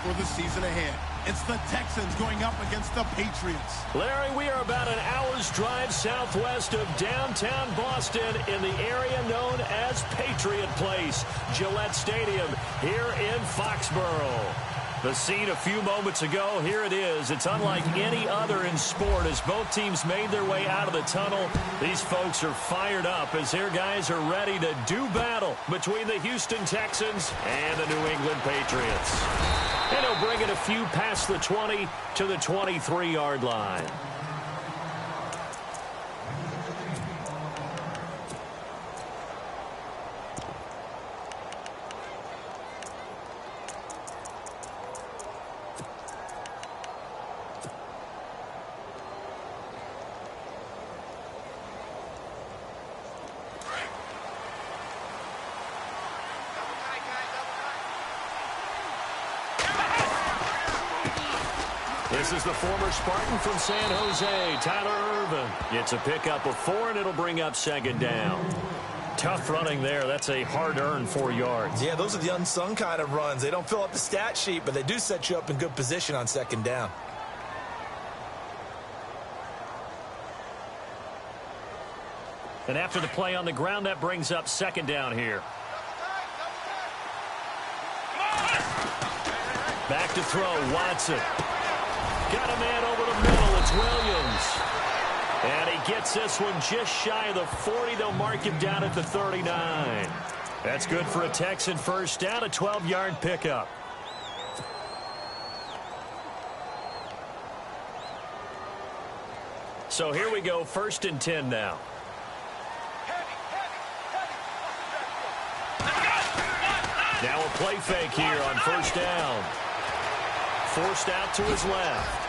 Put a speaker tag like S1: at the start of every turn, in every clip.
S1: for the season ahead. It's the Texans going up against the Patriots.
S2: Larry, we are about an hour's drive southwest of downtown Boston in the area known as Patriot Place, Gillette Stadium, here in Foxborough. The scene a few moments ago, here it is. It's unlike any other in sport as both teams made their way out of the tunnel. These folks are fired up as their guys are ready to do battle between the Houston Texans and the New England Patriots. And he'll bring it a few past the 20 to the 23-yard line. This is the former Spartan from San Jose, Tyler Ervin. It's a pickup of 4, and it'll bring up second down. Tough running there. That's a hard-earned 4 yards.
S3: Yeah, those are the unsung kind of runs. They don't fill up the stat sheet, but they do set you up in good position on second down.
S2: And after the play on the ground, that brings up second down here. Back to throw, Watson. Got a man over the middle. It's Williams. And he gets this one just shy of the 40. They'll mark him down at the 39. That's good for a Texan first down, a 12-yard pickup. So here we go, 1st and 10 now. Now a play fake here on first down. Forced out to his left.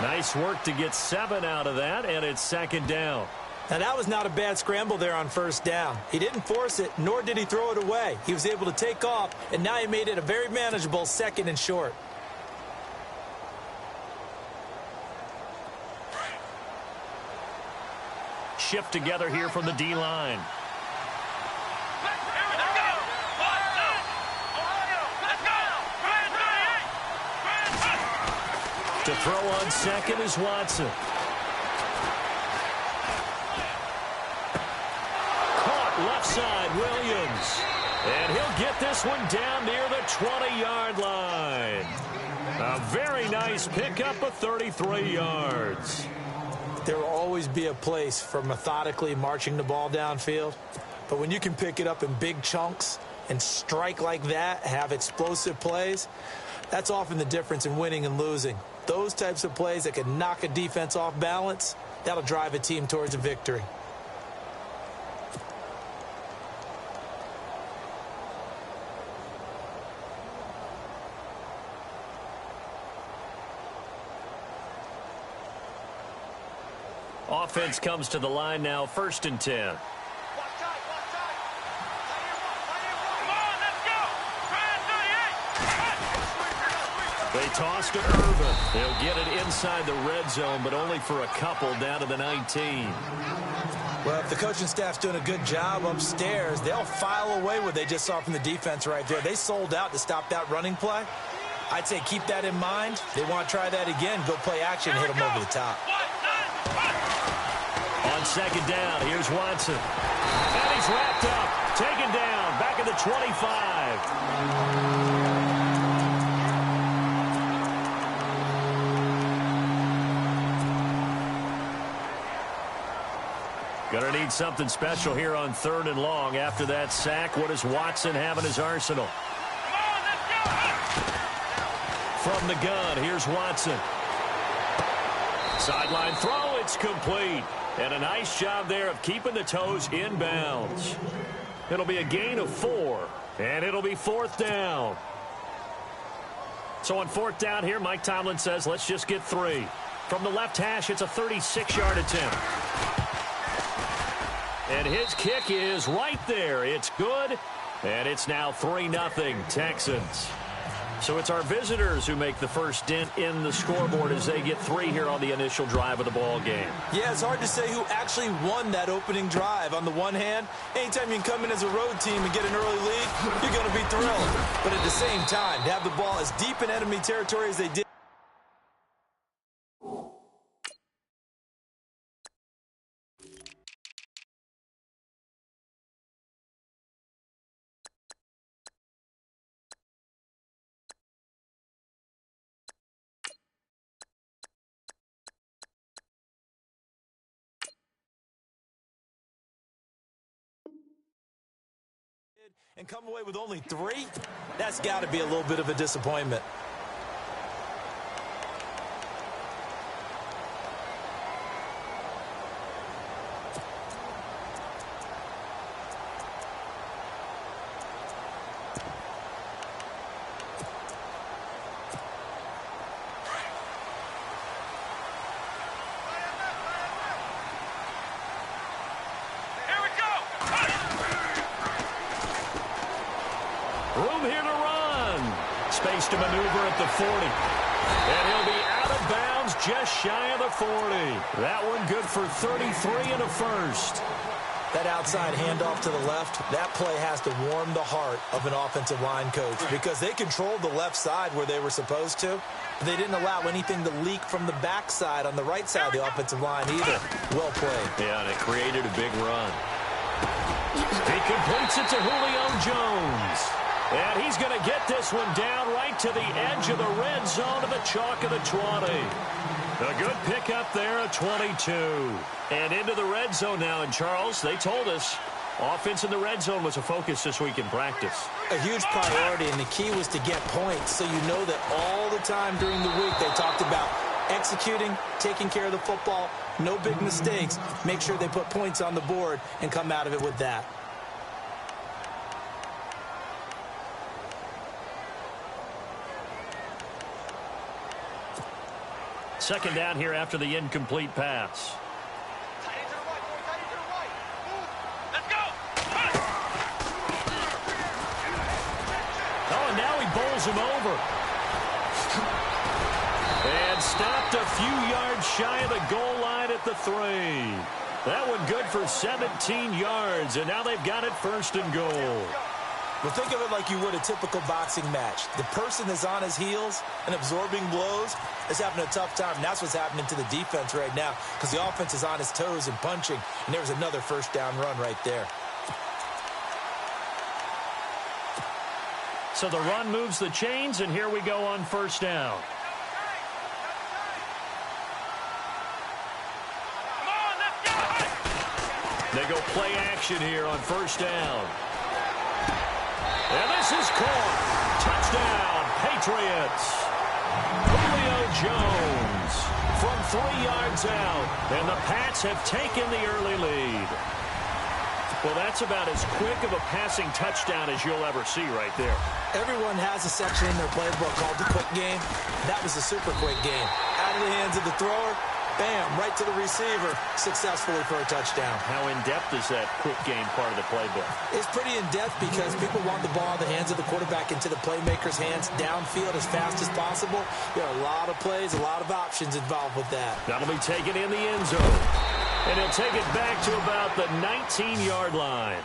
S2: Nice work to get 7 out of that, and it's second down.
S3: Now, that was not a bad scramble there on first down. He didn't force it, nor did he throw it away. He was able to take off, and now he made it a very manageable 2nd and short.
S2: Shift together here from the D-line. To throw on second is Watson. Caught left side, Williams. And he'll get this one down near the 20-yard line. A very nice pickup of 33 yards.
S3: There will always be a place for methodically marching the ball downfield. But when you can pick it up in big chunks and strike like that, have explosive plays, that's often the difference in winning and losing. Those types of plays that can knock a defense off balance, that'll drive a team towards a victory.
S2: Offense comes to the line now, 1st and 10. They toss to Ervin. They'll get it inside the red zone, but only for a couple down to the 19.
S3: Well, if the coaching staff's doing a good job upstairs, they'll file away what they just saw from the defense right there. They sold out to stop that running play. I'd say keep that in mind. They want to try that again. Go play action and hit them over the top.
S2: On second down, here's Watson. And he's wrapped up. Taken down. Back at the 25. Going to need something special here on 3rd and long. After that sack, what does Watson have in his arsenal? From the gun, here's Watson. Sideline throw, it's complete. And a nice job there of keeping the toes inbounds. It'll be a gain of 4, and it'll be 4th down. So on 4th down here, Mike Tomlin says, let's just get 3. From the left hash, it's a 36-yard attempt. And his kick is right there. It's good, and it's now 3-0 Texans. So it's our visitors who make the first dent in the scoreboard as they get 3 here on the initial drive of the ball game.
S3: Yeah, it's hard to say who actually won that opening drive. On the one hand, anytime you can come in as a road team and get an early lead, you're going to be thrilled. But at the same time, to have the ball as deep in enemy territory as they did, and come away with only 3, that's got to be a little bit of a disappointment.
S2: Room here to run. Space to maneuver at the 40. And he'll be out of bounds just shy of the 40. That one good for 33 and a first.
S3: That outside handoff to the left, that play has to warm the heart of an offensive line coach because they controlled the left side where they were supposed to. But they didn't allow anything to leak from the backside on the right side of the offensive line either. Well played.
S2: Yeah, and it created a big run. He completes it to Julio Jones. And he's going to get this one down right to the edge of the red zone to the chalk of the 20. A good pickup there at 22. And into the red zone now. And, Charles, they told us offense in the red zone was a focus this week in practice.
S3: A huge priority, and the key was to get points. So you know that all the time during the week they talked about executing, taking care of the football, no big mistakes. Make sure they put points on the board and come out of it with that.
S2: Second down here after the incomplete pass. Oh, and now he bowls him over. And stopped a few yards shy of the goal line at the 3. That one good for 17 yards, and now they've got it first and goal.
S3: Well, think of it like you would a typical boxing match. The person that's on his heels and absorbing blows is having a tough time. And that's what's happening to the defense right now because the offense is on his toes and punching. And there was another first down run right there.
S2: So the run moves the chains, and here we go on first down. They go play action here on first down. And this is caught. Touchdown, Patriots. Julio Jones from 3 yards out. And the Pats have taken the early lead. Well, that's about as quick of a passing touchdown as you'll ever see right there.
S3: Everyone has a section in their playbook called the quick game. That was a super quick game. Out of the hands of the thrower, bam, right to the receiver, successfully for a touchdown.
S2: How in-depth is that quick game part of the playbook?
S3: It's pretty in-depth because people want the ball in the hands of the quarterback into the playmaker's hands downfield as fast as possible. There are a lot of plays, a lot of options involved with that.
S2: That'll be taken in the end zone. And he'll take it back to about the 19-yard line.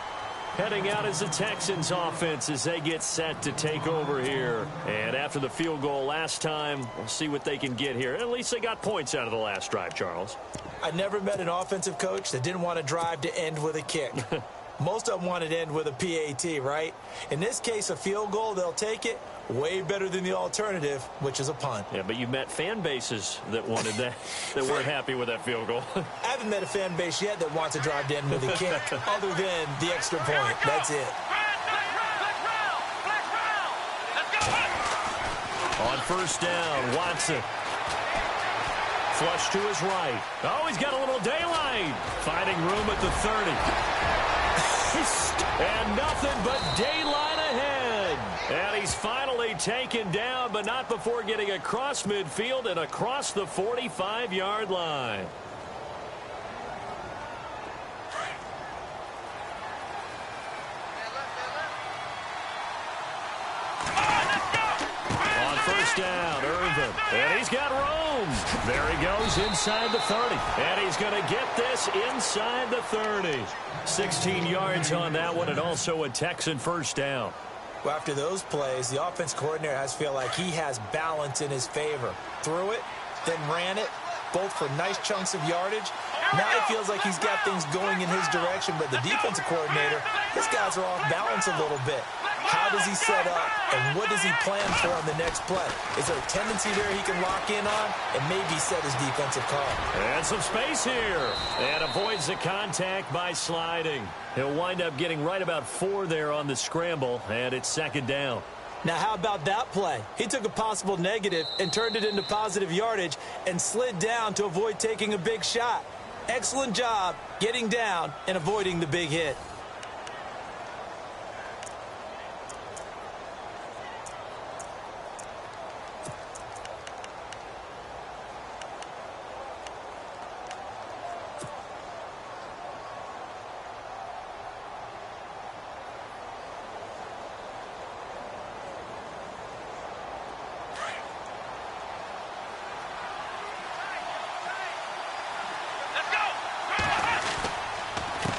S2: Heading out as the Texans offense as they get set to take over here. And after the field goal last time, we'll see what they can get here. At least they got points out of the last drive, Charles.
S3: I never met an offensive coach that didn't want to drive to end with a kick. Most of them wanted to end with a PAT, right? In this case, a field goal, they'll take it. Way better than the alternative, which is a punt.
S2: Yeah, but you met fan bases that wanted that, that weren't happy with that field goal.
S3: I haven't met a fan base yet that wants to drive to end with a kick, other than the extra point. That's it.
S2: On first down, Watson. Flush to his right. Oh, he's got a little daylight. Finding room at the 30. And nothing but daylight ahead. And he's finally taken down, but not before getting across midfield and across the 45-yard line. first down. Irvin. And he's got room. There he goes inside the 30. And he's going to get this inside the 30. 16 yards on that one, and also a Texan first down.
S3: Well, after those plays, the offense coordinator has to feel like he has balance in his favor. Threw it, then ran it, both for nice chunks of yardage. Now he feels like he's got things going in his direction, but the defensive coordinator, his guys are off balance a little bit. How does he set up, and what does he plan for on the next play? Is there a tendency there he can lock in on and maybe set his defensive call?
S2: And some space here. And avoids the contact by sliding. He'll wind up getting right about 4 there on the scramble, and it's second down.
S3: Now, how about that play? He took a possible negative and turned it into positive yardage and slid down to avoid taking a big shot. Excellent job getting down and avoiding the big hit.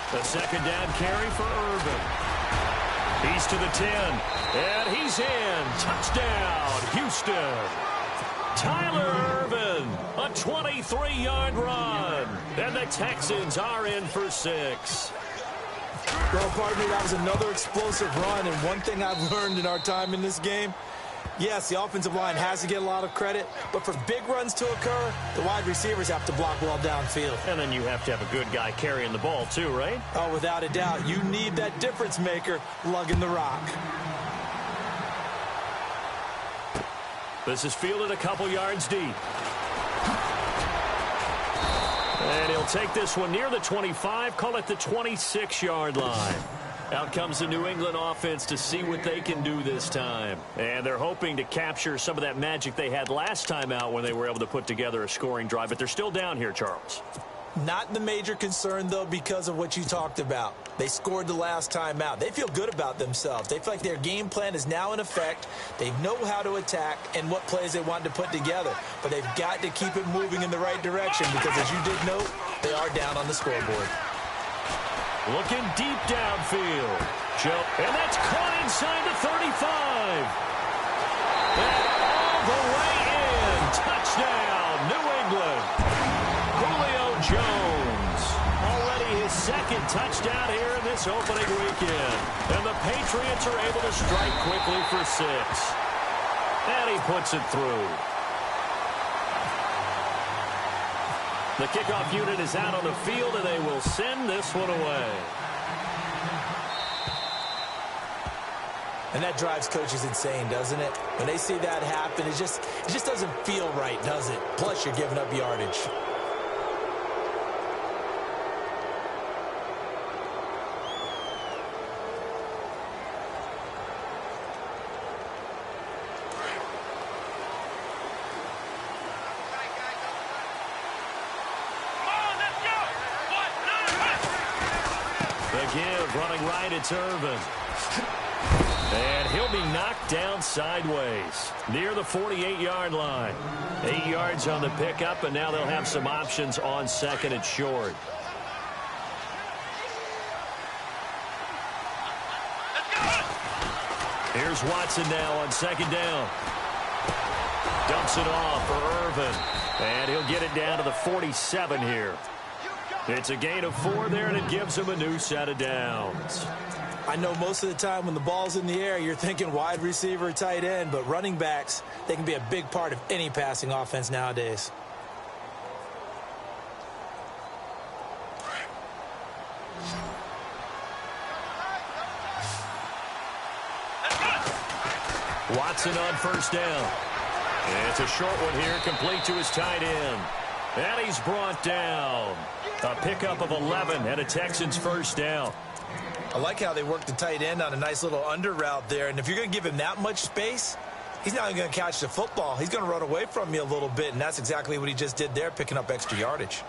S2: The second down carry for Irvin. He's to the 10, and he's in. Touchdown, Houston. Tyler Irvin, a 23-yard run, and the Texans are in for 6.
S3: Well, partner, that was another explosive run, and one thing I've learned in our time in this game, yes, the offensive line has to get a lot of credit, but for big runs to occur, the wide receivers have to block well downfield.
S2: And then you have to have a good guy carrying the ball too, right?
S3: Oh, without a doubt. You need that difference maker lugging the rock.
S2: This is fielded a couple yards deep. And he'll take this one near the 25, call it the 26-yard line. Out comes the New England offense to see what they can do this time. And they're hoping to capture some of that magic they had last time out when they were able to put together a scoring drive. But they're still down here, Charles.
S3: Not the major concern, though, because of what you talked about. They scored the last time out. They feel good about themselves. They feel like their game plan is now in effect. They know how to attack and what plays they want to put together. But they've got to keep it moving in the right direction because, as you did note, they are down on the scoreboard.
S2: Looking deep downfield. And that's caught inside the 35. And all the way in. Touchdown, New England. Julio Jones. Already his second touchdown here in this opening weekend. And the Patriots are able to strike quickly for 6. And he puts it through. The kickoff unit is out on the field, and they will send this one away.
S3: And that drives coaches insane, doesn't it? When they see that happen, it just doesn't feel right, does it? Plus, you're giving up yardage.
S2: Give, running right, it's Irvin. And he'll be knocked down sideways near the 48-yard line. 8 yards on the pickup, and now they'll have some options on second and short. Here's Watson now on second down. Dumps it off for Irvin. And he'll get it down to the 47 here. It's a gain of 4 there, and it gives him a new set of downs.
S3: I know most of the time when the ball's in the air, you're thinking wide receiver, tight end, but running backs, they can be a big part of any passing offense nowadays.
S2: Watson on first down. It's a short one here, complete to his tight end. And he's brought down. A pickup of 11 and a Texans first down.
S3: I like how they worked the tight end on a nice little under route there. And if you're going to give him that much space, he's not going to catch the football. He's going to run away from you a little bit, and that's exactly what he just did there, picking up extra yardage.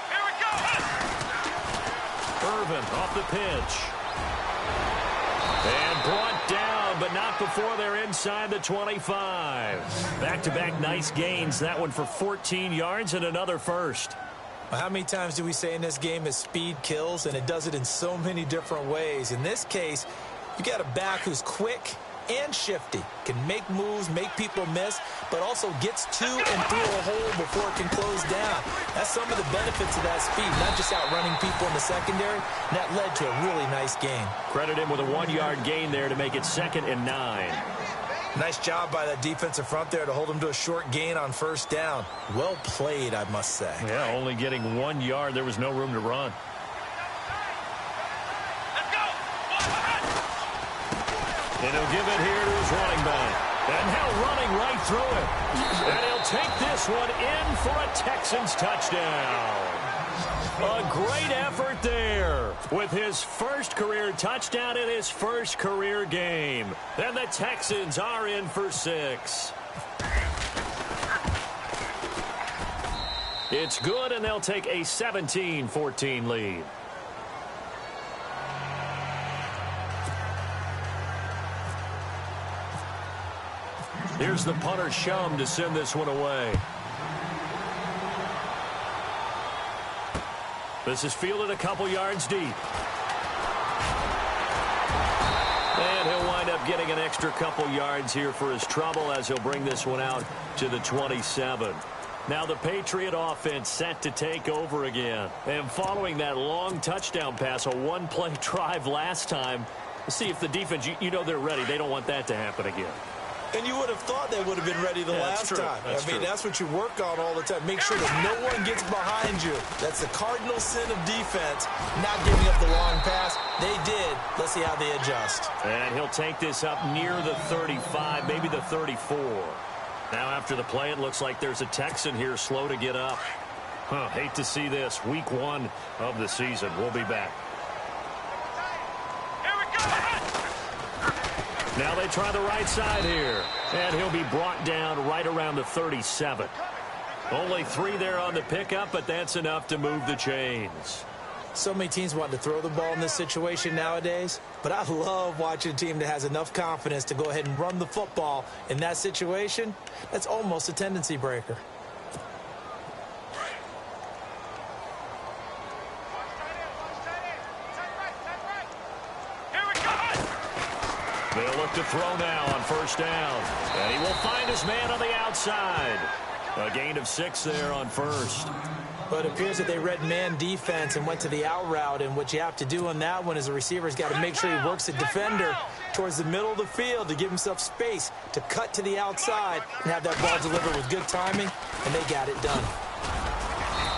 S2: Here we go. Irvin off the pitch. And but not before they're inside the 25. Back-to-back nice gains. That one for 14 yards and another first.
S3: Well, how many times do we say in this game that speed kills, and it does it in so many different ways? In this case, you got a back who's quick and shifty, can make moves, make people miss, but also gets to and through a hole before it can close down. That's some of the benefits of that speed, not just outrunning people in the secondary. And that led to a really nice gain.
S2: Credit him with a 1-yard gain there to make it 2nd and 9.
S3: Nice job by that defensive front there to hold him to a short gain on first down. Well played, I must say.
S2: Yeah, only getting 1 yard. There was no room to run. And he'll give it here to his running back. And now running right through it. And he'll take this one in for a Texans touchdown. A great effort there with his first career touchdown in his first career game. And the Texans are in for 6. It's good, and they'll take a 17-14 lead. Here's the punter Shum to send this one away. This is fielded a couple yards deep. And he'll wind up getting an extra couple yards here for his trouble as he'll bring this one out to the 27. Now the Patriot offense set to take over again. And following that long touchdown pass, a one-play drive last time, let's see if the defense, you know they're ready. They don't want that to happen again.
S3: And you would have thought they would have been ready the last time. That's what you work on all the time. Make sure that no one gets behind you. That's the cardinal sin of defense, not giving up the long pass. They did. Let's see how they adjust.
S2: And he'll take this up near the 35, maybe the 34. Now after the play, it looks like there's a Texan here slow to get up. Hate to see this. Week 1 of the season. We'll be back. Now they try the right side here. And he'll be brought down right around the 37. Only 3 there on the pickup, but that's enough to move the chains.
S3: So many teams want to throw the ball in this situation nowadays, but I love watching a team that has enough confidence to go ahead and run the football in that situation. That's almost a tendency breaker.
S2: They'll look to throw now on first down. And he will find his man on the outside. A gain of 6 there on first.
S3: But it appears that they read man defense and went to the out route. And what you have to do on that one is the receiver's got to make sure he works the defender towards the middle of the field to give himself space to cut to the outside and have that ball delivered with good timing. And they got it done.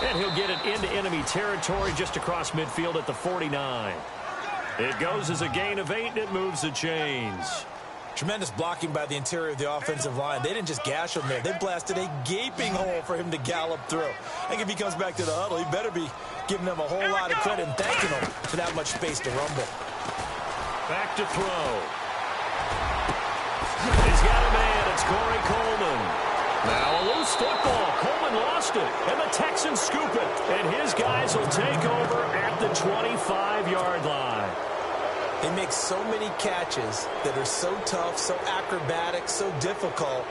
S2: And he'll get it into enemy territory just across midfield at the 49. It goes as a gain of 8, and it moves the chains.
S3: Tremendous blocking by the interior of the offensive line. They didn't just gash him there. They blasted a gaping hole for him to gallop through. I think if he comes back to the huddle, he better be giving them a whole lot of credit and thanking them for that much space to rumble.
S2: Back to throw. He's got a man. It's Corey Coleman. Now a loose football. Coleman lost it, and the Texans scoop it. And his guys will take over at the 25-yard line.
S3: They make so many catches that are so tough, so acrobatic, so difficult,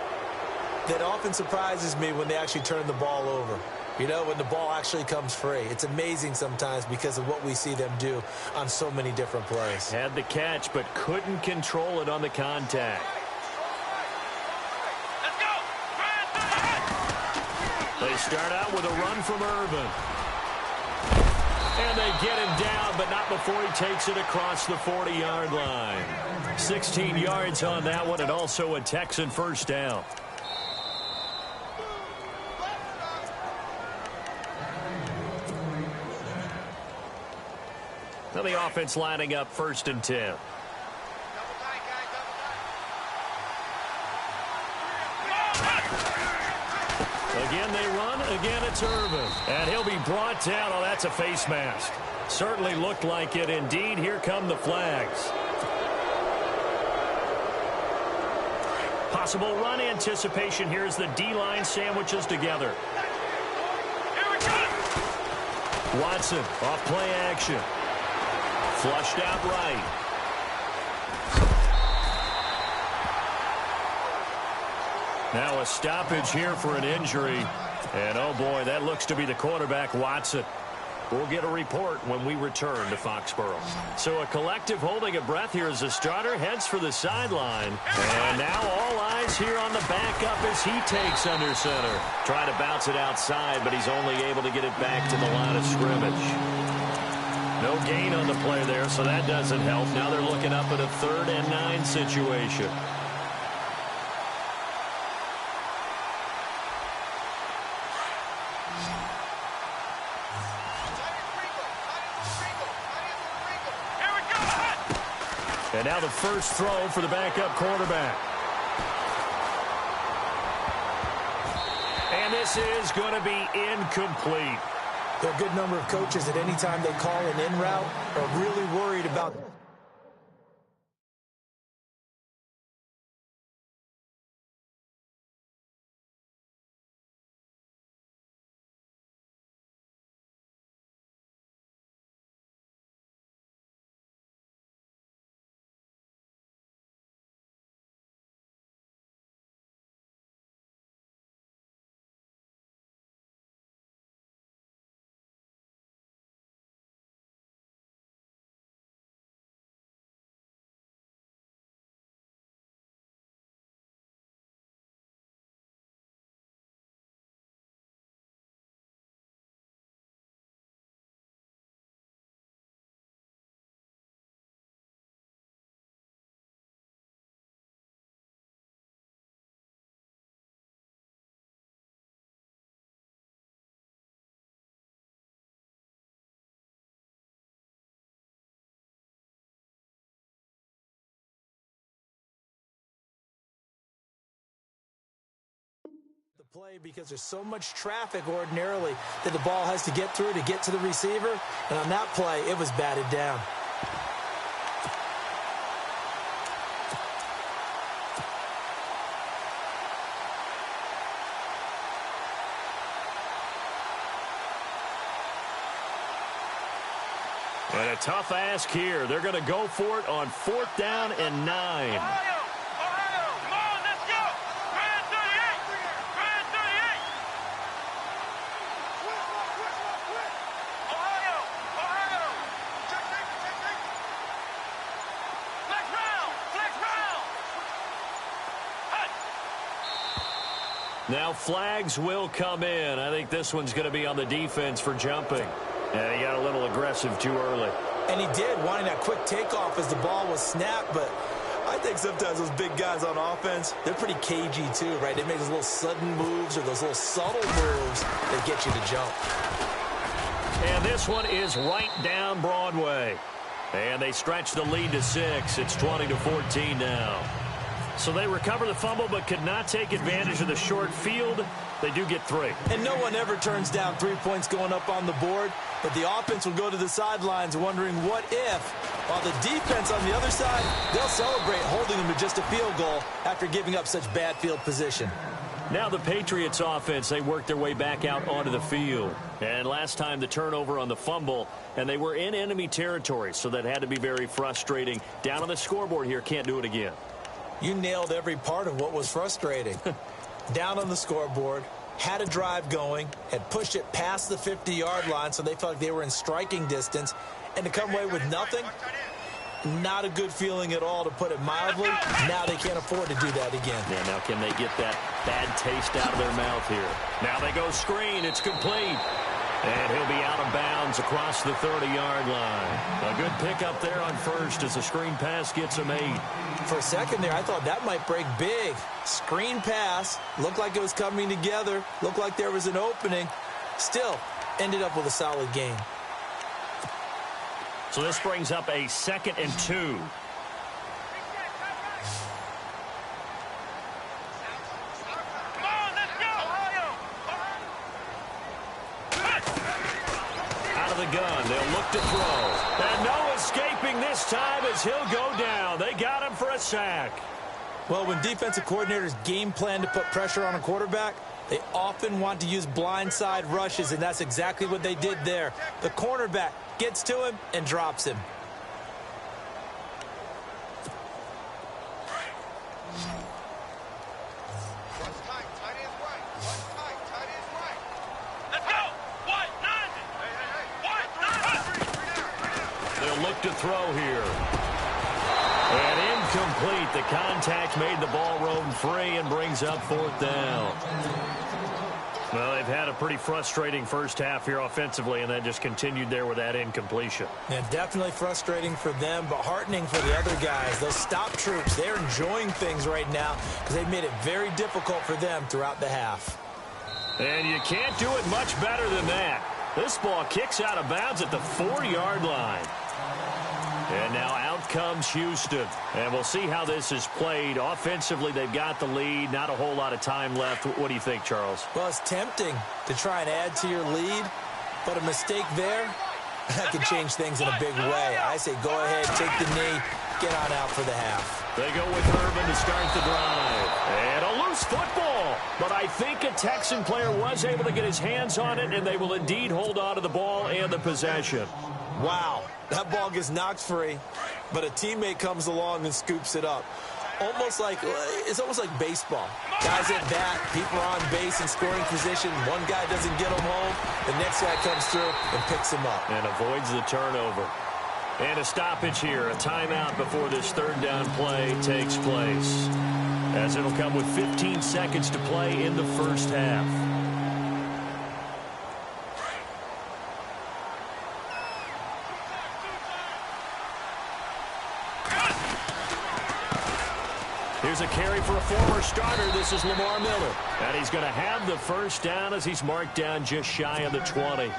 S3: that often surprises me when they actually turn the ball over. You know, when the ball actually comes free. It's amazing sometimes because of what we see them do on so many different plays.
S2: Had the catch, but couldn't control it on the contact. They start out with a run from Irvin. And they get him down, but not before he takes it across the 40-yard line. 16 yards on that one, and also a Texan first down. Now the offense lining up 1st and 10. Again they run, again it's Irvin. And he'll be brought down. Oh, that's a face mask. Certainly looked like it. Indeed, here come the flags. Possible run anticipation. Here's the D-line sandwiches together. Watson off play action. Flushed out right. Now a stoppage here for an injury. And, oh, boy, that looks to be the quarterback, Watson. We'll get a report when we return to Foxborough. So a collective holding a breath here as the starter heads for the sideline. And now all eyes here on the backup as he takes under center. Trying to bounce it outside, but he's only able to get it back to the line of scrimmage. No gain on the play there, so that doesn't help. Now they're looking up at a 3rd and 9 situation. And now the first throw for the backup quarterback. And this is going to be incomplete.
S3: There are a good number of coaches at any time they call an in route are really worried about the play because there's so much traffic ordinarily that the ball has to get through to get to the receiver. And on that play, it was batted down.
S2: And a tough ask here. They're going to go for it on 4th down and 9. Now flags will come in. I think this one's going to be on the defense for jumping. And he got a little aggressive too early.
S3: And he did, wanting that quick takeoff as the ball was snapped. But I think sometimes those big guys on offense, they're pretty cagey too, right? They make those little sudden moves or those little subtle moves that get you to jump.
S2: And this one is right down Broadway. And they stretch the lead to 6. It's 20-14 now. So they recover the fumble but could not take advantage of the short field. They do get 3.
S3: And no one ever turns down 3 points going up on the board. But the offense will go to the sidelines wondering what if. While the defense on the other side, they'll celebrate holding them to just a field goal after giving up such bad field position.
S2: Now the Patriots offense, they work their way back out onto the field. And last time the turnover on the fumble, and they were in enemy territory, so that had to be very frustrating. Down on the scoreboard here, can't do it again.
S3: You nailed every part of what was frustrating. Down on the scoreboard, had a drive going, had pushed it past the 50-yard line so they felt like they were in striking distance, and to come away with nothing, not a good feeling at all, to put it mildly. Now they can't afford to do that again.
S2: Yeah, now can they get that bad taste out of their mouth here? Now they go screen. It's complete. And he'll be out of bounds across the 30-yard line. A good pickup there on first as the screen pass gets him 8.
S3: For a second there, I thought that might break big. Screen pass, looked like it was coming together, looked like there was an opening. Still, ended up with a solid gain.
S2: So this brings up a 2nd and 2. The gun. They'll look to throw. And no escaping this time as he'll go down. They got him for a sack.
S3: Well, when defensive coordinators game plan to put pressure on a quarterback, they often want to use blindside rushes, and that's exactly what they did there. The cornerback gets to him and drops him.
S2: incomplete. The contact made the ball roam free and brings up 4th down. Well, they've had a pretty frustrating first half here offensively, and then just continued there with that incompletion.
S3: Yeah, definitely frustrating for them, but heartening for the other guys. Those stop troops, they're enjoying things right now because they've made it very difficult for them throughout the half.
S2: And you can't do it much better than that. This ball kicks out of bounds at the 4-yard line. And now out comes Houston. And we'll see how this is played. Offensively, they've got the lead. Not a whole lot of time left. What do you think, Charles?
S3: Well, it's tempting to try and add to your lead, but a mistake there, that could change things in a big way. I say go ahead, take the knee, get on out for the half.
S2: They go with Urban to start the drive. And a loose football. But I think a Texan player was able to get his hands on it, and they will indeed hold on to the ball and the possession.
S3: Wow, that ball gets knocked free, but a teammate comes along and scoops it up. It's almost like baseball. Guys at bat, people are on base in scoring position. One guy doesn't get him home. The next guy comes through and picks him up.
S2: And avoids the turnover. And a stoppage here, a timeout before this 3rd down play takes place. As it'll come with 15 seconds to play in the first half. Here's a carry for a former starter. This is Lamar Miller. And he's going to have the first down as he's marked down just shy of the 20.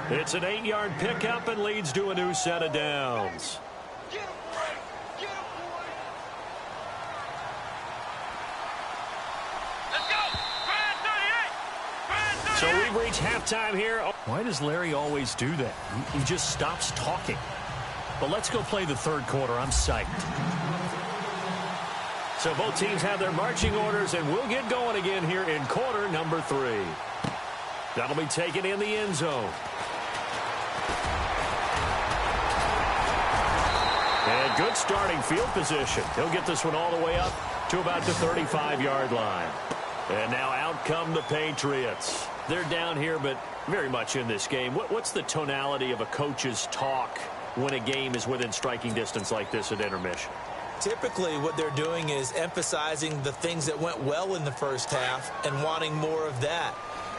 S2: It's an 8-yard pickup and leads to a new set of downs. So we've reached halftime here. Why does Larry always do that? He just stops talking. But let's go play the 3rd quarter. I'm psyched. So both teams have their marching orders, and we'll get going again here in quarter number 3. That'll be taken in the end zone. And good starting field position. He'll get this one all the way up to about the 35-yard line. And now out come the Patriots. They're down here, but very much in this game. What's the tonality of a coach's talk when a game is within striking distance like this at intermission?
S3: Typically, what they're doing is emphasizing the things that went well in the first half and wanting more of that.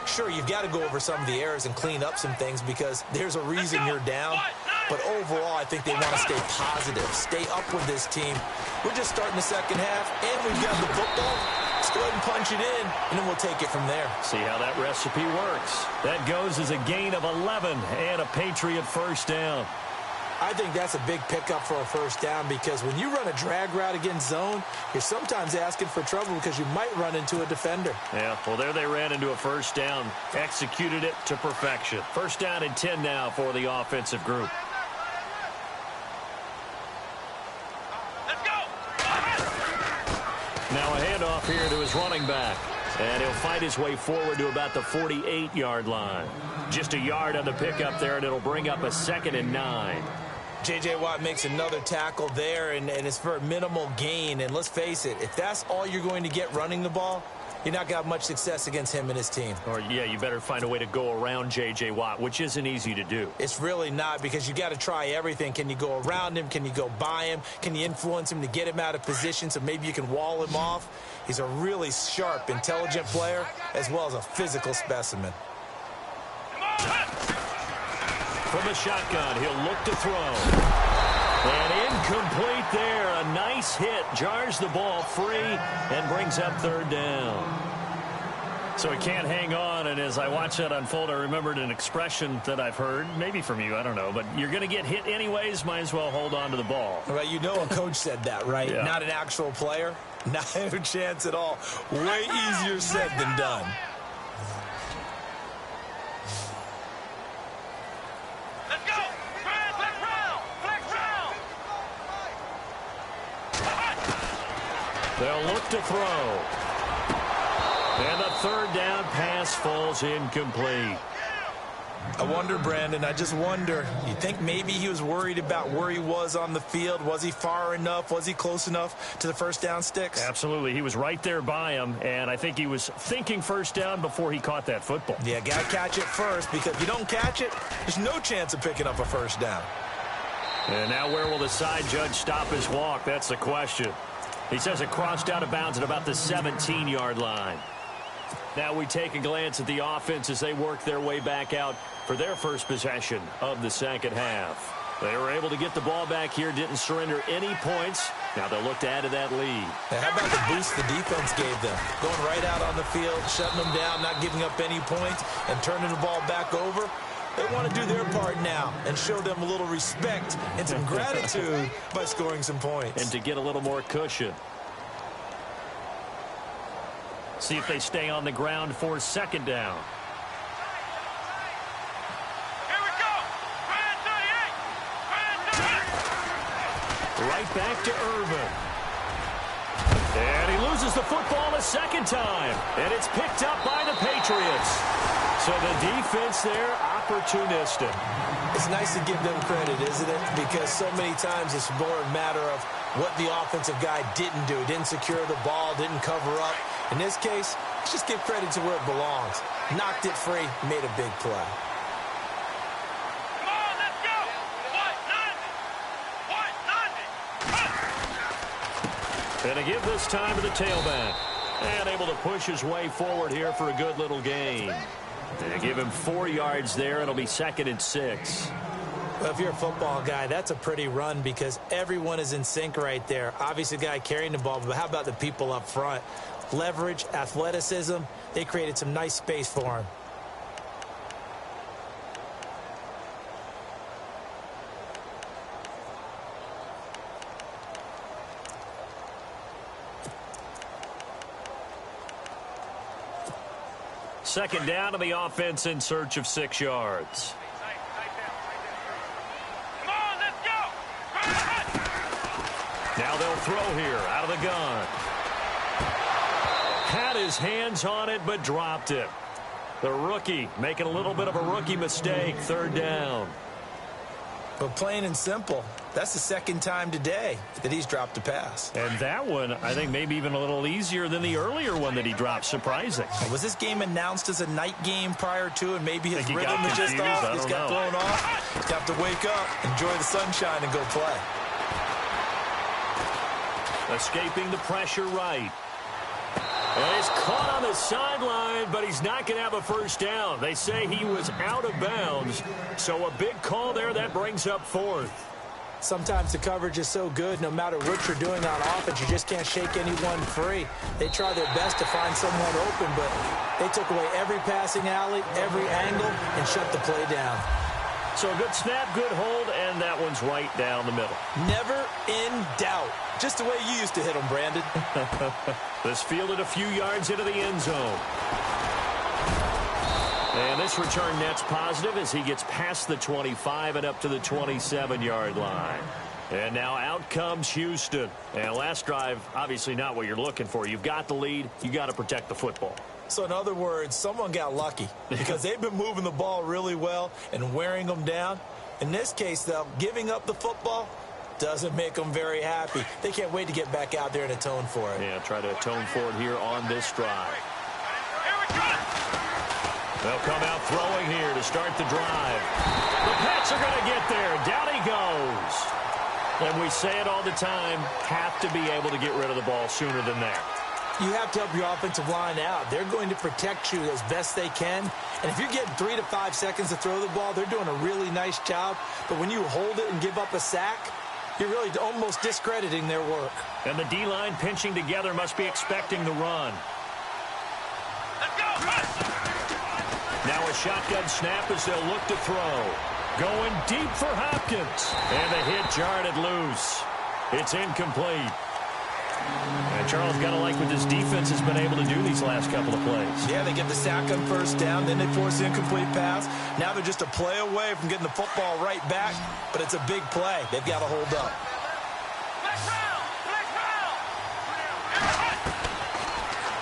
S3: Sure, you've got to go over some of the errors and clean up some things because there's a reason you're down. But overall, I think they want to stay positive, stay up with this team. We're just starting the second half, and we've got the football. Let's go ahead and punch it in, and then we'll take it from there.
S2: See how that recipe works. That goes as a gain of 11 and a Patriot first down.
S3: I think that's a big pickup for a first down because when you run a drag route against zone, you're sometimes asking for trouble because you might run into a defender.
S2: Yeah, well, there they ran into a first down, executed it to perfection. First down and 10 now for the offensive group.
S1: Let's go!
S2: Now a handoff here to his running back. And he'll fight his way forward to about the 48-yard line. Just a yard on the pickup there, and it'll bring up a 2nd and 9.
S3: J.J. Watt makes another tackle there, and it's for a minimal gain. And let's face it, if that's all you're going to get running the ball, you're not going to have much success against him and his team.
S2: Or, yeah, you better find a way to go around J.J. Watt, which isn't easy to do.
S3: It's really not because you got to try everything. Can you go around him? Can you go by him? Can you influence him to get him out of position so maybe you can wall him off? He's a really sharp, intelligent player as well as a physical specimen.
S2: From the shotgun, he'll look to throw. And incomplete there. A nice hit. Jars the ball free and brings up 3rd down. So he can't hang on, and as I watch that unfold, I remembered an expression that I've heard, maybe from you, I don't know, but you're going to get hit anyways, might as well hold on to the ball.
S3: Well, you know a coach said that, right?
S2: Yeah.
S3: Not an actual player. Not a chance at all. Way easier said than done.
S1: Let's go! Flex round! Flex round!
S2: They'll look to throw. And the 3rd down pass falls incomplete.
S3: I wonder, Brandon, I just wonder, you think maybe he was worried about where he was on the field? Was he far enough? Was he close enough to the first down sticks?
S2: Absolutely. He was right there by him, and I think he was thinking first down before he caught that football.
S3: Yeah, got to catch it first, because if you don't catch it, there's no chance of picking up a first down.
S2: And now where will the side judge stop his walk? That's the question. He says it crossed out of bounds at about the 17-yard line. Now we take a glance at the offense as they work their way back out for their first possession of the second half. They were able to get the ball back here, didn't surrender any points. Now they'll look to add to that lead.
S3: Now, how about the boost the defense gave them? Going right out on the field, shutting them down, not giving up any points, and turning the ball back over. They want to do their part now and show them a little respect and some gratitude by scoring some points.
S2: And to get a little more cushion. See if they stay on the ground for second down.
S4: Here we go.
S2: Right back to Irvin. And he loses the football a second time. And it's picked up by the Patriots. So the defense there, opportunistic.
S3: It's nice to give them credit, isn't it? Because so many times it's more a matter of what the offensive guy didn't do. Didn't secure the ball, didn't cover up. In this case, let's just give credit to where it belongs. Knocked it free, made a big play.
S4: Come on, let's go.
S2: And to give this time to the tailback. And able to push his way forward here for a good little gain. They give him 4 yards there. It'll be 2nd and 6.
S3: Well, if you're a football guy, that's a pretty run because everyone is in sync right there. Obviously, the guy carrying the ball, but how about the people up front? Leverage, athleticism, they created some nice space for him.
S2: Second down to the offense in search of 6 yards.
S4: Come on, let's go.
S2: Now they'll throw here out of the gun. Had his hands on it, but dropped it. The rookie making a little bit of a rookie mistake. 3rd down.
S3: But plain and simple, that's the second time today that he's dropped a pass.
S2: And that one, I think, maybe even a little easier than the earlier one that he dropped. Surprising.
S3: Was this game announced as a night game prior to, and maybe his
S2: Think he
S3: rhythm
S2: got
S3: is just
S2: confused?
S3: off? He's got thrown off. He's got to wake up, enjoy the sunshine, and go play.
S2: Escaping the pressure right. And he's caught on the sideline, but he's not going to have a first down. They say he was out of bounds. So a big call there. That brings up 4th.
S3: Sometimes the coverage is so good, no matter what you're doing on offense, you just can't shake anyone free. They try their best to find someone open, but they took away every passing alley, every angle, and shut the play down.
S2: So a good snap, good hold, and that one's right down the middle.
S3: Never in doubt. Just the way you used to hit them, Brandon.
S2: This fielded a few yards into the end zone. And this return net's positive as he gets past the 25 and up to the 27-yard line. And now out comes Houston. And last drive, obviously not what you're looking for. You've got the lead. You got to protect the football.
S3: So in other words, someone got lucky because they've been moving the ball really well and wearing them down. In this case, though, giving up the football doesn't make them very happy. They can't wait to get back out there and atone for it.
S2: Yeah, try to atone for it here on this drive.
S4: Here we go.
S2: They'll come out throwing here to start the drive. The Pats are going to get there. Down he goes. And we say it all the time, have to be able to get rid of the ball sooner than that.
S3: You have to help your offensive line out. They're going to protect you as best they can. And if you're getting 3 to 5 seconds to throw the ball, they're doing a really nice job. But when you hold it and give up a sack, you're really almost discrediting their work.
S2: And the D-line pinching together must be expecting the run.
S4: Let's go.
S2: Now a shotgun snap as they'll look to throw. Going deep for Hopkins. And the hit jarred it loose. It's incomplete. And Charles got to like what this defense has been able to do these last couple of plays.
S3: Yeah, they get the sack on first down, then they force the incomplete pass. Now they're just a play away from getting the football right back, but it's a big play. They've got to hold up.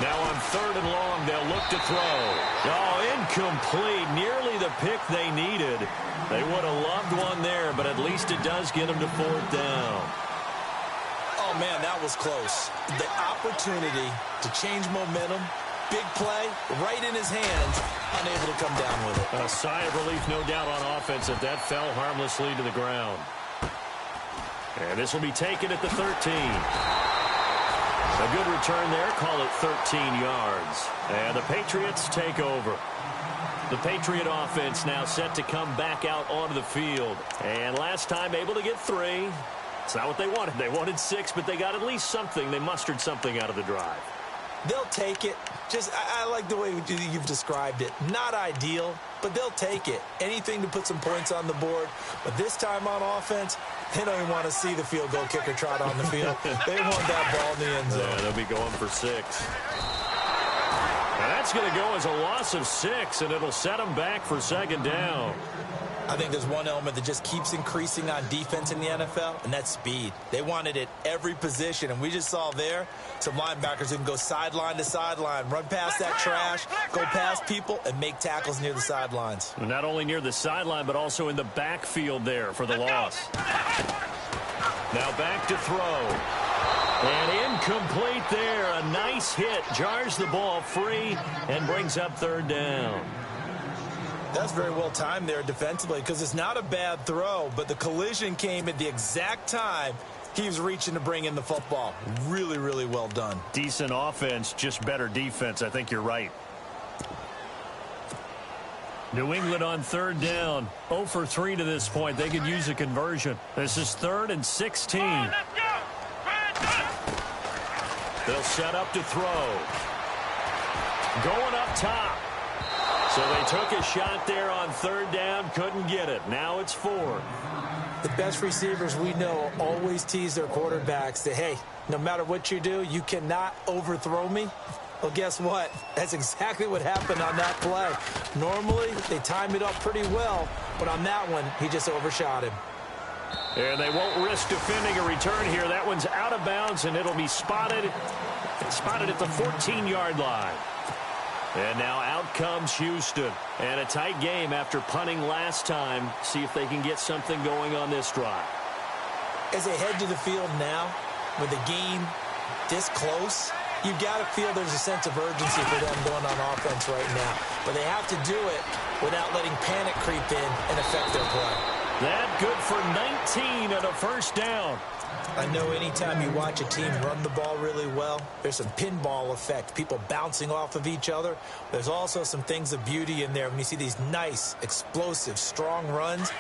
S2: Now on 3rd and long, they'll look to throw. Oh, incomplete. Nearly the pick they needed. They would have loved one there, but at least it does get them to 4th down.
S3: Oh, man, that was close. The opportunity to change momentum, big play, right in his hands, unable to come down with it.
S2: A sigh of relief, no doubt, on offense that fell harmlessly to the ground. And this will be taken at the 13. A good return there. Call it 13 yards. And the Patriots take over. The Patriot offense now set to come back out onto the field. And last time able to get 3. It's not what they wanted. They wanted 6, but they got at least something. They mustered something out of the drive.
S3: They'll take it. I like the way you've described it. Not ideal, but they'll take it. Anything to put some points on the board. But this time on offense, they don't even want to see the field goal kicker trot on the field. They want that ball in the end zone.
S2: Yeah, they'll be going for 6. Now that's going to go as a loss of 6, and it'll set them back for 2nd down.
S3: I think there's one element that just keeps increasing on defense in the NFL, and that's speed. They want it at every position, and we just saw there some linebackers who can go sideline to sideline, run past that trash, go past people, and make tackles near the sidelines.
S2: Not only near the sideline, but also in the backfield there for the loss. Now back to throw. And incomplete there. A nice hit. Jars the ball free and brings up 3rd down.
S3: That's very well timed there defensively because it's not a bad throw, but the collision came at the exact time he was reaching to bring in the football. Really, really well done.
S2: Decent offense, just better defense. I think you're right. New England on 3rd down. 0 for 3 to this point. They could use a conversion. This is 3rd and 16. They'll set up to throw. Going up top. So they took a shot there on 3rd down, couldn't get it. Now it's 4.
S3: The best receivers we know always tease their quarterbacks that, hey, no matter what you do, you cannot overthrow me. Well, guess what? That's exactly what happened on that play. Normally, they time it up pretty well, but on that one, he just overshot him.
S2: And they won't risk defending a return here. That one's out of bounds, and it'll be spotted at the 14-yard line. And now out comes Houston. And a tight game after punting last time. See if they can get something going on this drive.
S3: As they head to the field now, with the game this close, you've got to feel there's a sense of urgency for them going on offense right now. But they have to do it without letting panic creep in and affect their play.
S2: That good for 19 and a 1st down.
S3: I know anytime you watch a team run the ball really well, there's some pinball effect, people bouncing off of each other. There's also some things of beauty in there when you see these nice, explosive, strong runs.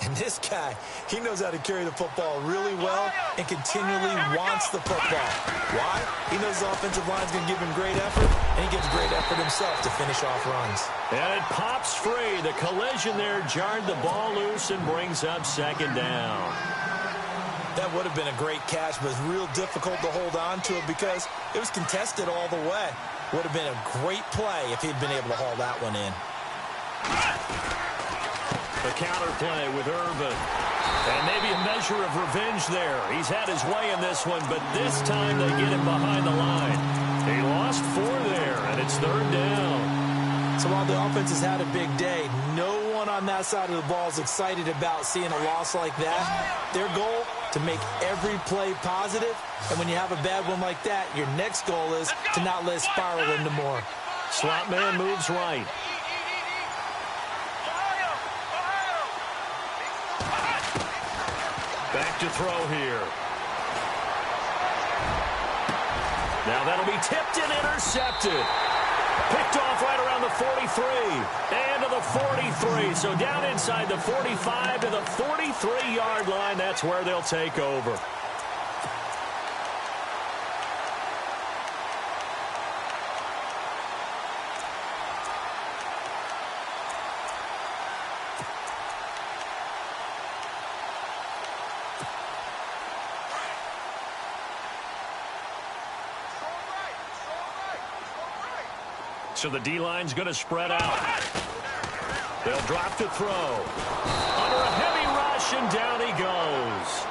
S3: And this guy, he knows how to carry the football really well and continually wants the football. Why? He knows the offensive line's going to give him great effort, and he gives great effort himself to finish off runs.
S2: And it pops free. The collision there jarred the ball loose and brings up 2nd down.
S3: That would have been a great catch, but it's real difficult to hold on to it because it was contested all the way. Would have been a great play if he'd been able to haul that one in.
S2: The counter play with Irvin. And maybe a measure of revenge there. He's had his way in this one, but this time they get him behind the line. He lost 4 there, and it's 3rd down.
S3: So while the offense has had a big day, no one on that side of the ball is excited about seeing a loss like that. Their goal, to make every play positive. And when you have a bad one like that, your next goal is to not let it spiral into more.
S2: Slot man moves right. Back to throw here. Now that'll be tipped and intercepted. Picked off right around the 43 and to the 43. So down inside the 45 to the 43-yard line. That's where they'll take over. So the D-line's going to spread out. They'll drop to throw. Under a heavy rush, and down he goes.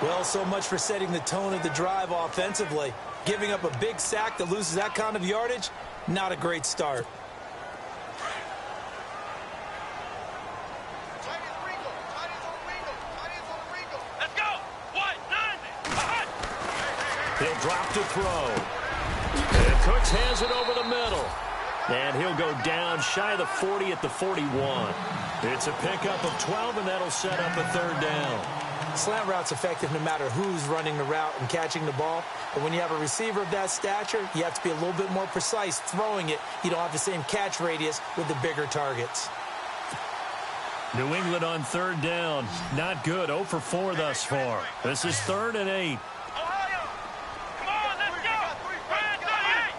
S3: Well, so much for setting the tone of the drive offensively. Giving up a big sack that loses that kind of yardage, not a great start.
S4: Let's go. 1-9.
S2: He'll drop to throw. And Cooks has it over the middle. And he'll go down shy of the 40 at the 41. It's a pickup of 12, and that'll set up a 3rd down.
S3: Slant route's effective no matter who's running the route and catching the ball. But when you have a receiver of that stature, you have to be a little bit more precise throwing it. You don't have the same catch radius with the bigger targets.
S2: New England on third down. Not good. 0 for 4 thus far. This is 3rd and 8.
S4: Ohio! Come on, let's go! Brand 38!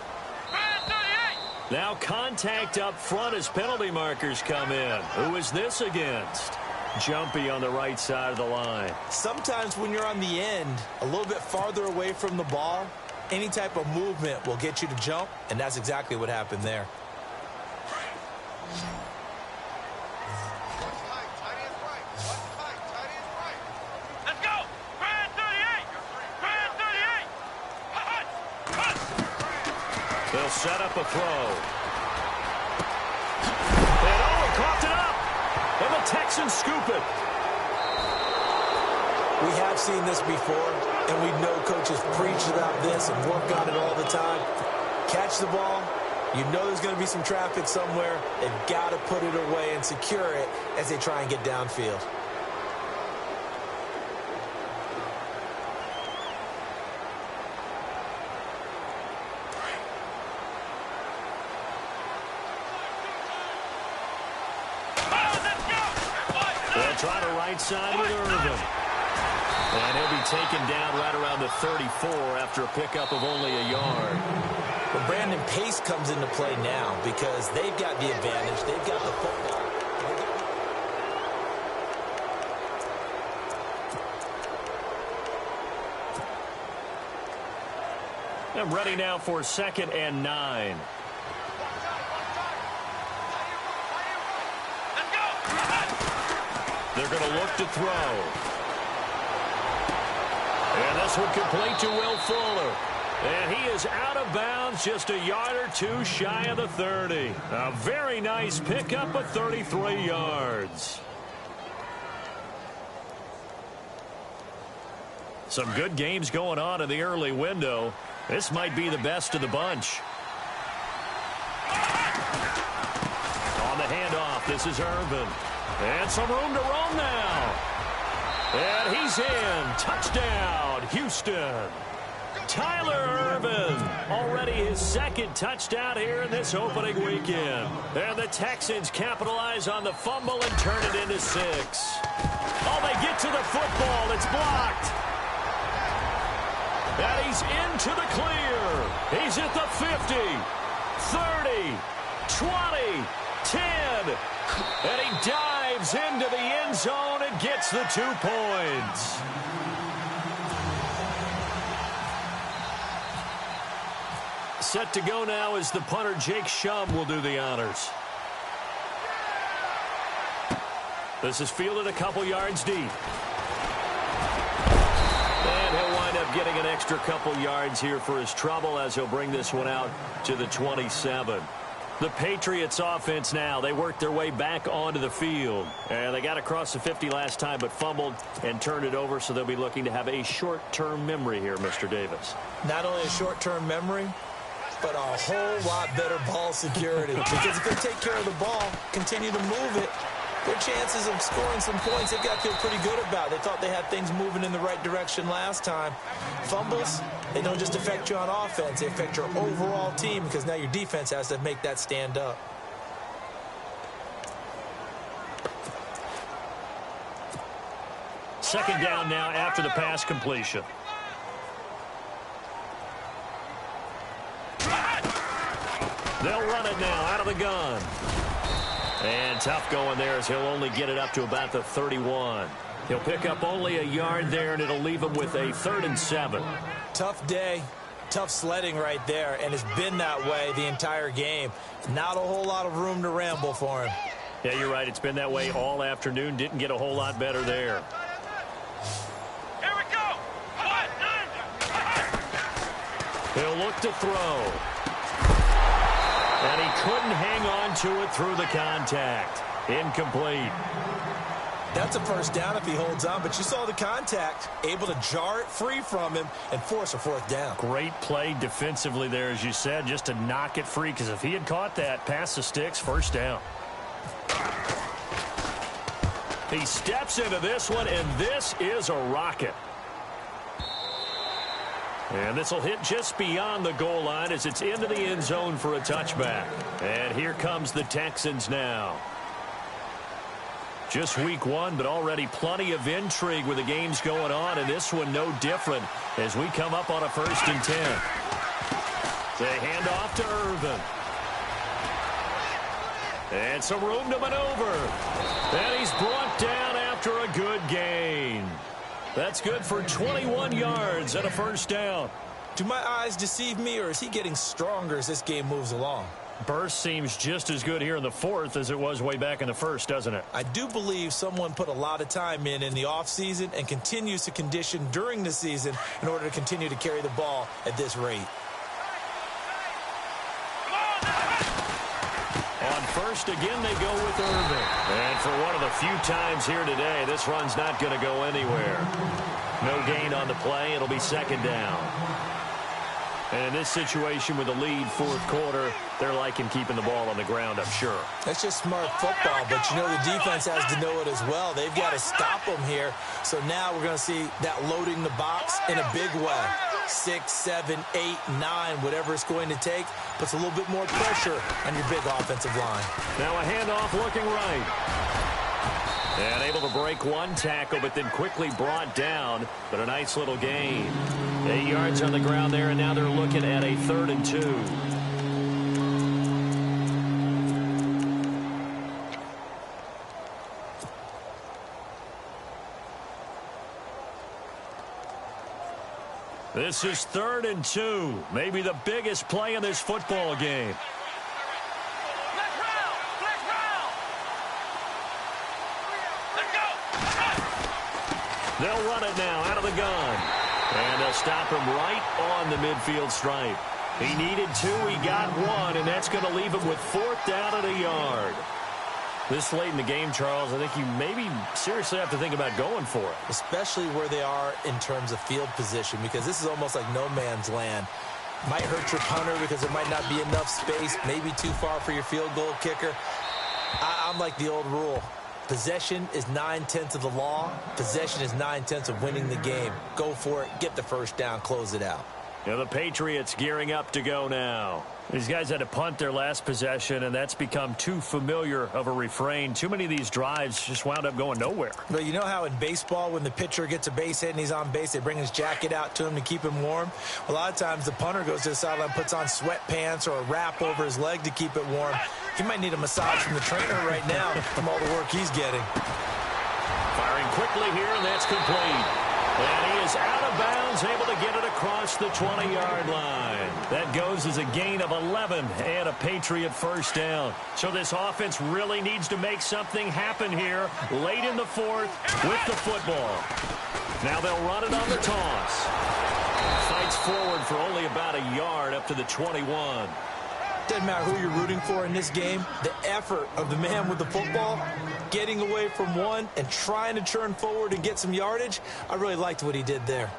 S4: Brand 38!
S2: Now contact up front as penalty markers come in. Who is this against? Jumpy on the right side of the line.
S3: Sometimes when you're on the end, a little bit farther away from the ball, any type of movement will get you to jump, and that's exactly what happened there.
S4: Let's go! Brand 38! Brand 38!
S2: They'll set up a throw. And he coughed it up. And the Texans scoop it.
S3: We have seen this before, and we know coaches preach about this and work on it all the time. Catch the ball. You know there's going to be some traffic somewhere. They've got to put it away and secure it as they try and get downfield.
S2: They'll try to right side with Irvin. And he'll be taken down right around the 34 after a pickup of only a yard.
S3: But Brandon, pace comes into play now because they've got the advantage. They've got the football.
S2: I'm ready now for 2nd and 9. They're going to look to throw. And this one complete to Will Fuller. And he is out of bounds just a yard or two shy of the 30. A very nice pickup of 33 yards. Some good games going on in the early window. This might be the best of the bunch. On the handoff, this is Irvin. And some room to roam now. And he's in. Touchdown, Houston. Tyler Irvin, already his 2nd touchdown here in this opening weekend. And the Texans capitalize on the fumble and turn it into 6. Oh, they get to the football. It's blocked. And he's into the clear. He's at the 50, 30, 20, 10. And he dives into the end zone and gets the 2 points. Set to go now is the punter, Jake Shum, will do the honors. This is fielded a couple yards deep. And he'll wind up getting an extra couple yards here for his trouble as he'll bring this one out to the 27. The Patriots offense now, they worked their way back onto the field. And they got across the 50 last time but fumbled and turned it over, so they'll be looking to have a short-term memory here, Mr. Davis.
S3: Not only a short-term memory, but a whole lot better ball security. Because if they take care of the ball, continue to move it, their chances of scoring some points, they've got to feel pretty good about. They thought they had things moving in the right direction last time. Fumbles, they don't just affect you on offense. They affect your overall team because now your defense has to make that stand up.
S2: Second down now after the pass completion. They'll run it now out of the gun. And tough going there as he'll only get it up to about the 31. He'll pick up only a yard there, and it'll leave him with a 3rd and 7.
S3: Tough day, tough sledding right there, and it's been that way the entire game. Not a whole lot of room to ramble for him.
S2: Yeah, you're right. It's been that way all afternoon. Didn't get a whole lot better there.
S4: Here we go!
S2: He'll look to throw. And he couldn't hang on to it through the contact. Incomplete.
S3: That's a first down if he holds on, but you saw the contact, able to jar it free from him and force a 4th down.
S2: Great play defensively there, as you said, just to knock it free, because if he had caught that, past the sticks, 1st down. He steps into this one, and this is a rocket. And this will hit just beyond the goal line as it's into the end zone for a touchback. And here comes the Texans now. Just week one, but already plenty of intrigue with the games going on, and this one no different as we come up on a 1st and 10. They hand off to Irvin. And some room to maneuver. And he's brought down after a good gain. That's good for 21 yards and a 1st down.
S3: Do my eyes deceive me, or is he getting stronger as this game moves along?
S2: Burst seems just as good here in the 4th as it was way back in the 1st, doesn't it?
S3: I do believe someone put a lot of time in the offseason and continues to condition during the season in order to continue to carry the ball at this rate.
S2: On 1st, again, they go with Irvin. And for one of the few times here today, this run's not going to go anywhere. No gain on the play. It'll be 2nd down. And in this situation with the lead 4th quarter, they're liking keeping the ball on the ground, I'm sure.
S3: That's just smart football, but you know the defense has to know it as well. They've got to stop them here. So now we're going to see that loading the box in a big way. 6, 7, 8, 9, whatever it's going to take, puts a little bit more pressure on your big offensive line.
S2: Now a handoff looking right. And able to break one tackle, but then quickly brought down. But a nice little gain. 8 yards on the ground there, and now they're looking at a 3rd and 2. This is 3rd and 2. Maybe the biggest play in this football game. They'll run it now out of the gun. And they'll stop him right on the midfield stripe. He needed 2, he got 1, and that's going to leave him with 4th down at a yard. This late in the game, Charles, I think you maybe seriously have to think about going for it.
S3: Especially where they are in terms of field position, because this is almost like no man's land. Might hurt your punter because there might not be enough space, maybe too far for your field goal kicker. I'm like the old rule. Possession is 9/10 of the law. Possession is 9/10 of winning the game. Go for it. Get the 1st down. Close it out.
S2: Now the Patriots gearing up to go now. These guys had to punt their last possession, and that's become too familiar of a refrain. Too many of these drives just wound up going nowhere.
S3: But you know how in baseball, when the pitcher gets a base hit and he's on base, they bring his jacket out to him to keep him warm? A lot of times the punter goes to the sideline, puts on sweatpants or a wrap over his leg to keep it warm. He might need a massage from the trainer right now from all the work he's getting.
S2: Firing quickly here, and that's complete. And he is out of bounds, able to get it across the 20-yard line. That goes as a gain of 11 and a Patriot 1st down. So this offense really needs to make something happen here late in the 4th with the football. Now they'll run it on the toss. Fights forward for only about a yard up to the 21.
S3: Doesn't matter who you're rooting for in this game. The effort of the man with the football, getting away from one and trying to turn forward and get some yardage, I really liked what he did there.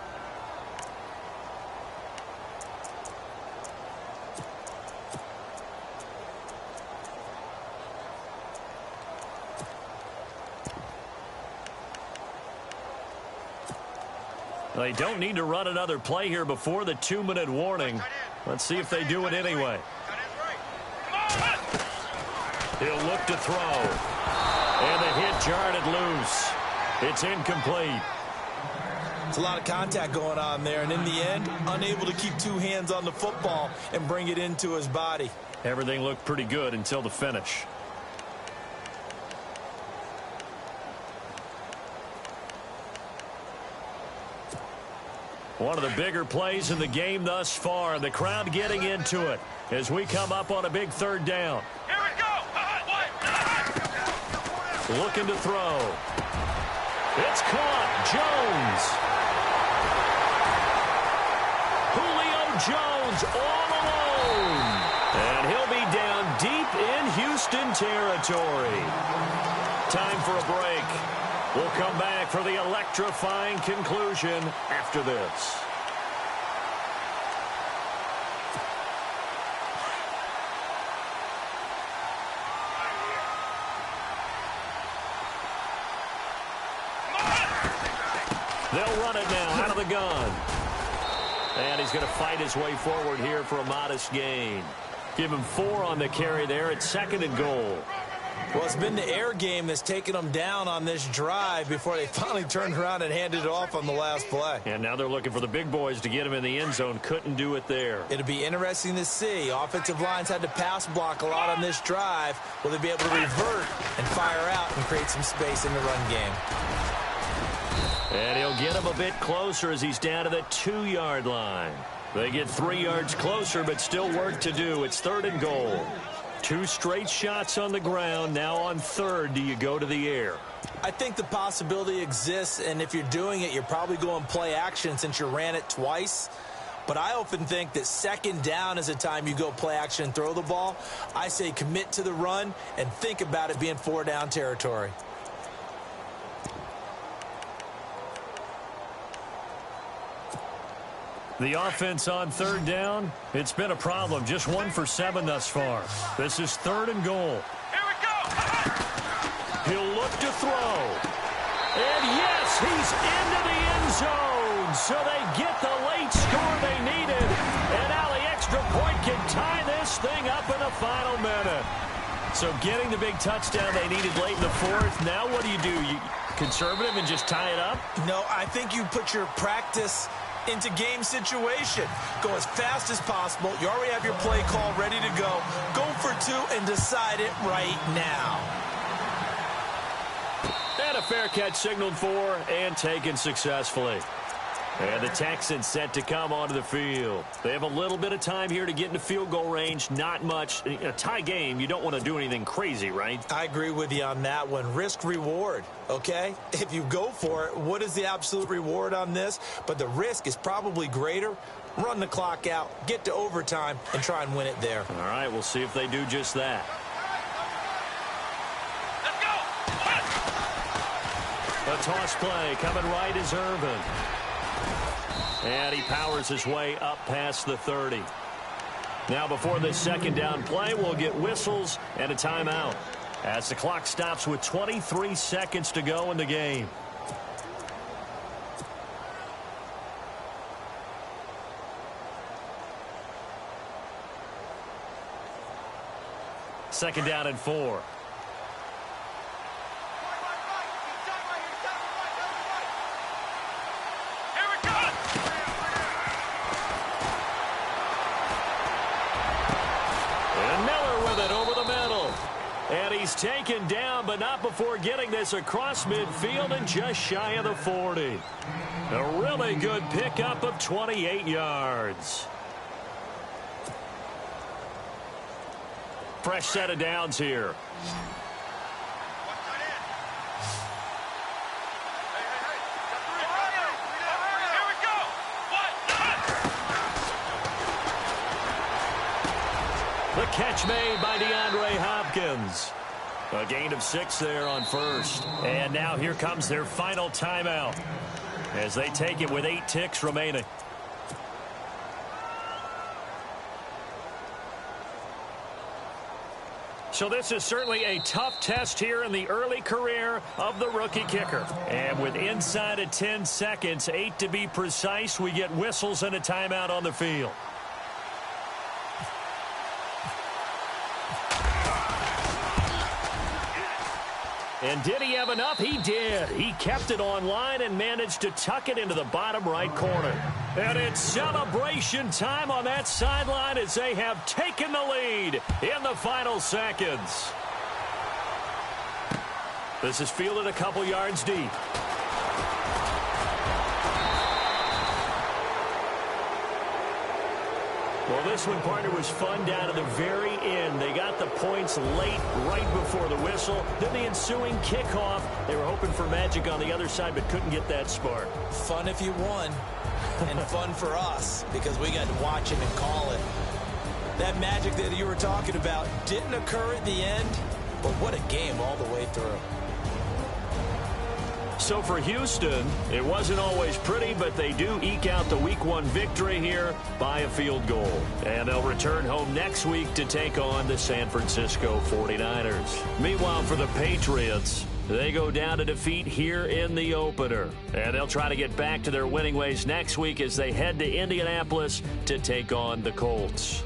S2: They don't need to run another play here before the 2-minute warning. Let's see if they do it anyway. He'll look to throw. And the hit jarred it loose. It's incomplete.
S3: It's a lot of contact going on there, and in the end, unable to keep 2 hands on the football and bring it into his body.
S2: Everything looked pretty good until the finish. One of the bigger plays in the game thus far. The crowd getting into it as we come up on a big 3rd down.
S4: Here we go.
S2: Looking to throw. It's caught. Jones. Julio Jones all alone. And he'll be down deep in Houston territory. Time for a break. We'll come back for the electrifying conclusion after this. They'll run it now out of the gun. And he's going to fight his way forward here for a modest gain. Give him 4 on the carry there. It's 2nd and goal.
S3: Well, it's been the air game that's taken them down on this drive before they finally turned around and handed it off on the last play.
S2: And now they're looking for the big boys to get him in the end zone. Couldn't do it there.
S3: It'll be interesting to see. Offensive lines had to pass block a lot on this drive. Will they be able to revert and fire out and create some space in the run game?
S2: And he'll get him a bit closer as he's down to the 2-yard line. They get 3 yards closer, but still work to do. It's 3rd and goal. 2 straight shots on the ground. Now on 3rd, do you go to the air?
S3: I think the possibility exists, and if you're doing it, you're probably going play action since you ran it twice. But I often think that 2nd down is a time you go play action and throw the ball. I say commit to the run and think about it being 4-down territory.
S2: The offense on 3rd down, it's been a problem. Just 1 for 7 thus far. This is 3rd and goal.
S4: Here we go.
S2: He'll look to throw. And yes, he's into the end zone. So they get the late score they needed. And now the extra point can tie this thing up in the final minute. So getting the big touchdown they needed late in the 4th. Now what do? You conservative and just tie it up?
S3: No, I think you put your practice into game situation. Go as fast as possible. You already have your play call ready to go. Go for 2 and decide it right now.
S2: And a fair catch signaled for and taken successfully. And the Texans set to come onto the field. They have a little bit of time here to get into field goal range. Not much. A tie game, you don't want to do anything crazy, right?
S3: I agree with you on that one. Risk reward, okay? If you go for it, what is the absolute reward on this? But the risk is probably greater. Run the clock out, get to overtime, and try and win it there.
S2: All right, we'll see if they do just that.
S4: Let's go.
S2: A toss play coming right is Irvin. And he powers his way up past the 30. Now before this 2nd down play, we'll get whistles and a timeout as the clock stops with 23 seconds to go in the game. Second down and 4. And he's taken down, but not before getting this across midfield and just shy of the 40. A really good pickup of 28 yards. Fresh set of downs here. The catch made by DeAndre Hopkins. A gain of 6 there on 1st. And now here comes their final timeout as they take it with 8 ticks remaining. So this is certainly a tough test here in the early career of the rookie kicker. And with inside of 10 seconds, 8 to be precise, we get whistles and a timeout on the field. And did he have enough? He did. He kept it online and managed to tuck it into the bottom right corner. And it's celebration time on that sideline as they have taken the lead in the final seconds. This is fielded a couple yards deep. Well, this one, partner, was fun down to the very end. They got the points late, right before the whistle. Then the ensuing kickoff. They were hoping for magic on the other side, but couldn't get that spark.
S3: Fun if you won, and fun for us, because we got to watch it and call it. That magic that you were talking about didn't occur at the end, but what a game all the way through.
S2: So for Houston, it wasn't always pretty, but they do eke out the Week 1 victory here by a field goal. And they'll return home next week to take on the San Francisco 49ers. Meanwhile, for the Patriots, they go down to defeat here in the opener. And they'll try to get back to their winning ways next week as they head to Indianapolis to take on the Colts.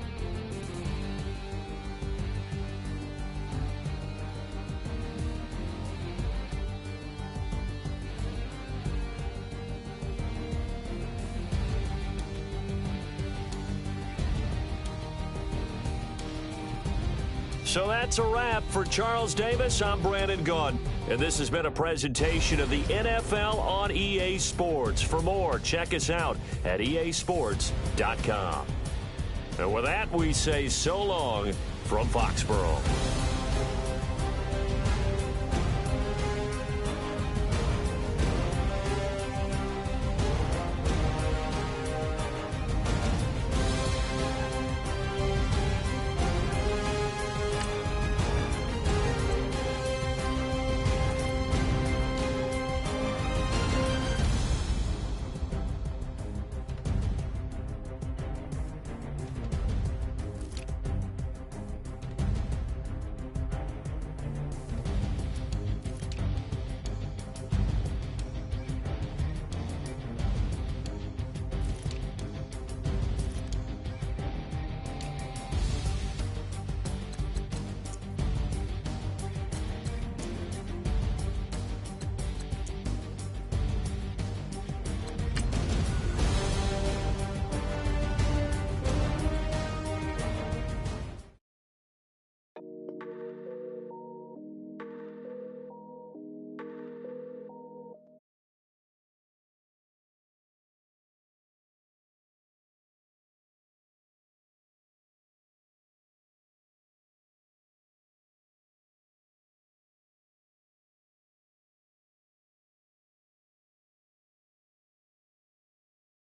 S2: So that's a wrap. For Charles Davis, I'm Brandon Gaudin. And this has been a presentation of the NFL on EA Sports. For more, check us out at easports.com. And with that, we say so long from Foxborough.